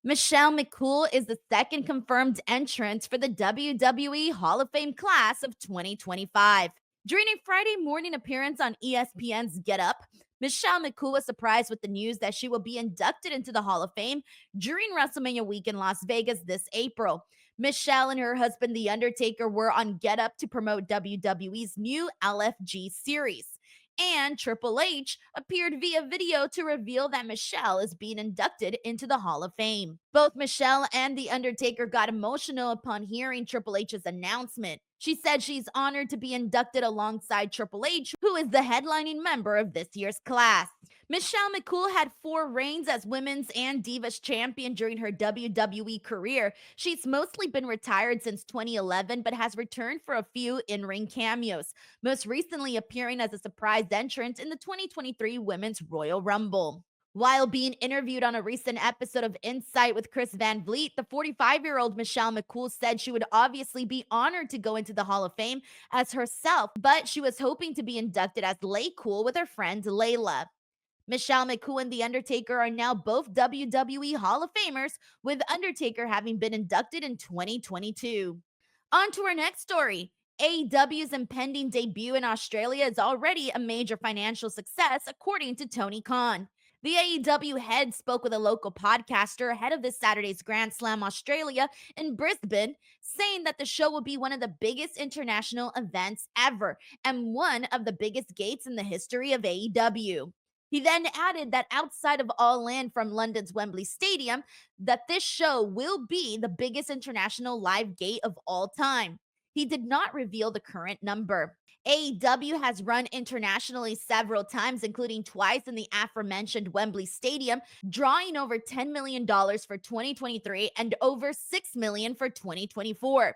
Michelle McCool is the second confirmed entrant for the WWE Hall of Fame class of 2025. During a Friday morning appearance on ESPN's Get Up, Michelle McCool was surprised with the news that she will be inducted into the Hall of Fame during WrestleMania week in Las Vegas this April. Michelle and her husband, The Undertaker, were on Get Up to promote WWE's new LFG series. And Triple H appeared via video to reveal that Michelle is being inducted into the Hall of Fame. Both Michelle and The Undertaker got emotional upon hearing Triple H's announcement. She said she's honored to be inducted alongside Triple H, who is the headlining member of this year's class. Michelle McCool had 4 reigns as Women's and Divas Champion during her WWE career. She's mostly been retired since 2011, but has returned for a few in ring cameos, most recently appearing as a surprise entrant in the 2023 Women's Royal Rumble. While being interviewed on a recent episode of Insight with Chris Van Vliet, the 45-year-old Michelle McCool said she would obviously be honored to go into the Hall of Fame as herself, but she was hoping to be inducted as Lay Cool with her friend Layla. Michelle McCool and The Undertaker are now both WWE Hall of Famers, with Undertaker having been inducted in 2022. On to our next story. AEW's impending debut in Australia is already a major financial success, according to Tony Khan. The AEW head spoke with a local podcaster ahead of this Saturday's Grand Slam Australia in Brisbane, saying that the show will be one of the biggest international events ever and one of the biggest gates in the history of AEW. He then added that outside of All In from London's Wembley Stadium, that this show will be the biggest international live gate of all time. He did not reveal the current number. AEW has run internationally several times, including twice in the aforementioned Wembley Stadium, drawing over $10 million for 2023 and over $6 million for 2024.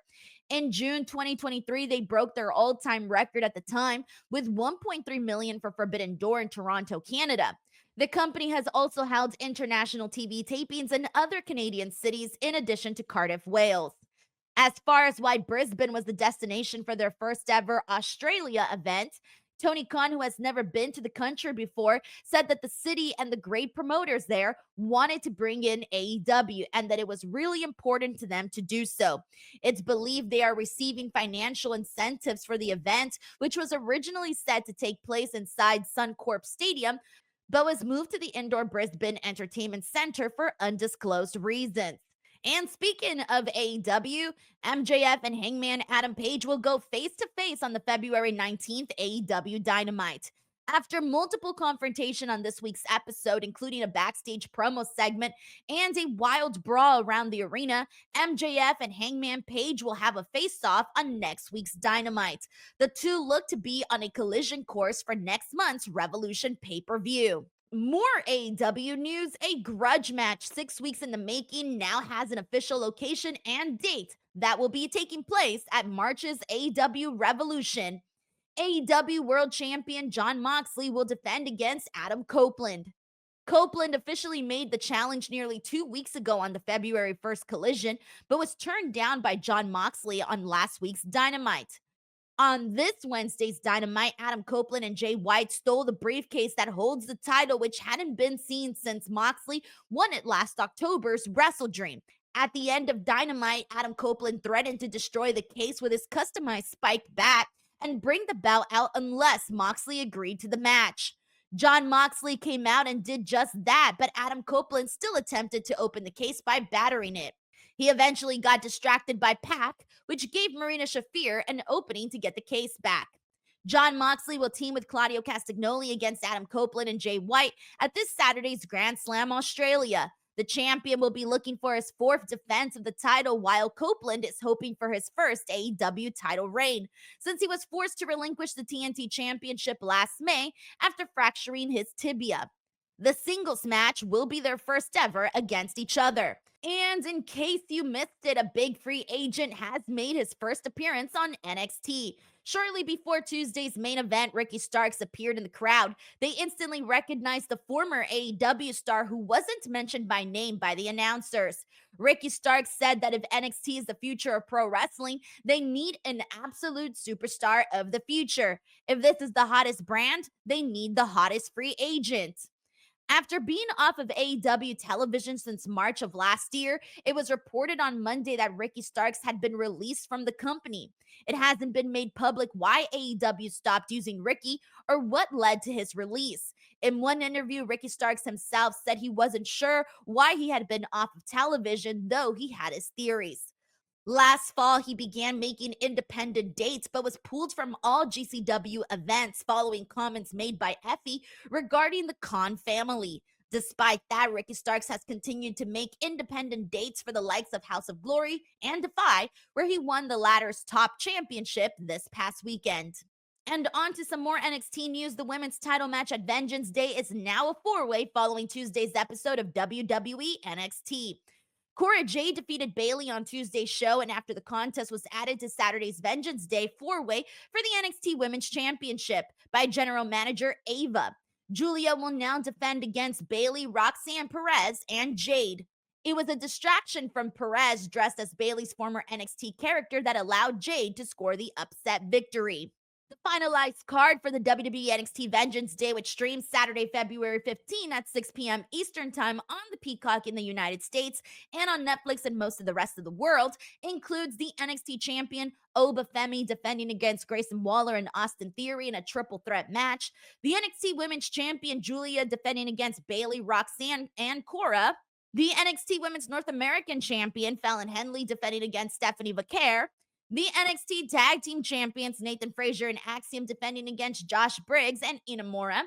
In June 2023, they broke their all-time record at the time with 1.3 million for Forbidden Door in Toronto, Canada. The company has also held international TV tapings in other Canadian cities in addition to Cardiff, Wales. As far as why Brisbane was the destination for their first ever Australia event, Tony Khan, who has never been to the country before, said that the city and the great promoters there wanted to bring in AEW and that it was really important to them to do so. It's believed they are receiving financial incentives for the event, which was originally set to take place inside Suncorp Stadium, but was moved to the indoor Brisbane Entertainment Centre for undisclosed reasons. And speaking of AEW, MJF and Hangman Adam Page will go face to face on the February 19th AEW Dynamite. After multiple confrontation on this week's episode, including a backstage promo segment and a wild brawl around the arena, MJF and Hangman Page will have a face-off on next week's Dynamite. The two look to be on a collision course for next month's Revolution pay-per-view. More AEW news. A grudge match 6 weeks in the making now has an official location and date that will be taking place at March's AEW Revolution. AEW World Champion Jon Moxley will defend against Adam Copeland. Copeland officially made the challenge nearly 2 weeks ago on the February 1st collision, but was turned down by Jon Moxley on last week's Dynamite. On this Wednesday's Dynamite, Adam Copeland and Jay White stole the briefcase that holds the title, which hadn't been seen since Moxley won it last October's Wrestle Dream. At the end of Dynamite, Adam Copeland threatened to destroy the case with his customized spike bat and bring the belt out unless Moxley agreed to the match. Jon Moxley came out and did just that, but Adam Copeland still attempted to open the case by battering it. He eventually got distracted by Pac, which gave Marina Shafir an opening to get the case back. Jon Moxley will team with Claudio Castagnoli against Adam Copeland and Jay White at this Saturday's Grand Slam Australia. The champion will be looking for his 4th defense of the title, while Copeland is hoping for his first AEW title reign, since he was forced to relinquish the TNT Championship last May after fracturing his tibia. The singles match will be their first ever against each other. And in case you missed it, a big free agent has made his first appearance on NXT. Shortly before Tuesday's main event, Ricky Starks appeared in the crowd. They instantly recognized the former AEW star who wasn't mentioned by name by the announcers. Ricky Starks said that if NXT is the future of pro wrestling, they need an absolute superstar of the future. If this is the hottest brand, they need the hottest free agent. After being off of AEW television since March of last year, it was reported on Monday that Ricky Starks had been released from the company. It hasn't been made public why AEW stopped using Ricky or what led to his release. In one interview, Ricky Starks himself said he wasn't sure why he had been off of television, though he had his theories. Last fall, he began making independent dates, but was pulled from all GCW events following comments made by Effie regarding the Khan family. Despite that, Ricky Starks has continued to make independent dates for the likes of House of Glory and Defy, where he won the latter's top championship this past weekend. And on to some more NXT news. The women's title match at Vengeance Day is now a four-way following Tuesday's episode of WWE NXT. Cora Jade defeated Bayley on Tuesday's show, and after the contest was added to Saturday's Vengeance Day four-way for the NXT Women's Championship by General Manager Ava. Julia will now defend against Bayley, Roxanne Perez, and Jade. It was a distraction from Perez, dressed as Bayley's former NXT character, that allowed Jade to score the upset victory. The finalized card for the WWE NXT Vengeance Day, which streams Saturday, February 15 at 6 p.m. Eastern Time on the Peacock in the United States and on Netflix and most of the rest of the world, includes the NXT champion Oba Femi defending against Grayson Waller and Austin Theory in a triple threat match, the NXT Women's Champion Julia defending against Bayley, Roxanne, and Cora, the NXT Women's North American Champion Fallon Henley defending against Stephanie Vaquer, the NXT Tag Team Champions Nathan Frazier and Axiom defending against Josh Briggs and Inamura,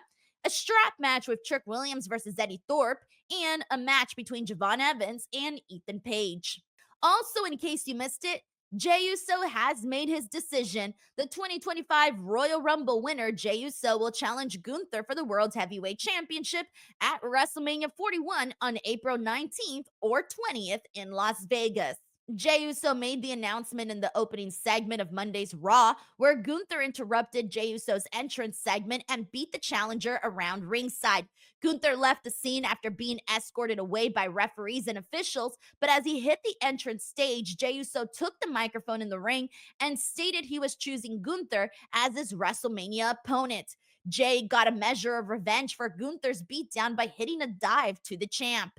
a strap match with Trick Williams versus Eddie Thorpe, and a match between Javon Evans and Ethan Page. Also, in case you missed it, Jey Uso has made his decision. The 2025 Royal Rumble winner, Jey Uso, will challenge Gunther for the World Heavyweight Championship at WrestleMania 41 on April 19th or 20th in Las Vegas. Jey Uso made the announcement in the opening segment of Monday's Raw, where Gunther interrupted Jey Uso's entrance segment and beat the challenger around ringside. Gunther left the scene after being escorted away by referees and officials, but as he hit the entrance stage, Jey Uso took the microphone in the ring and stated he was choosing Gunther as his WrestleMania opponent. Jey got a measure of revenge for Gunther's beatdown by hitting a dive to the champ.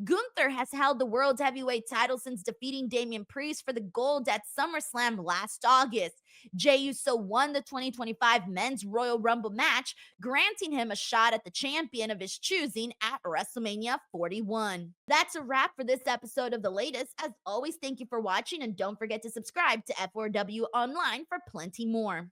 Gunther has held the World Heavyweight title since defeating Damian Priest for the gold at SummerSlam last August. Jey Uso won the 2025 Men's Royal Rumble match, granting him a shot at the champion of his choosing at WrestleMania 41. That's a wrap for this episode of The Latest. As always, thank you for watching, and don't forget to subscribe to F4W Online for plenty more.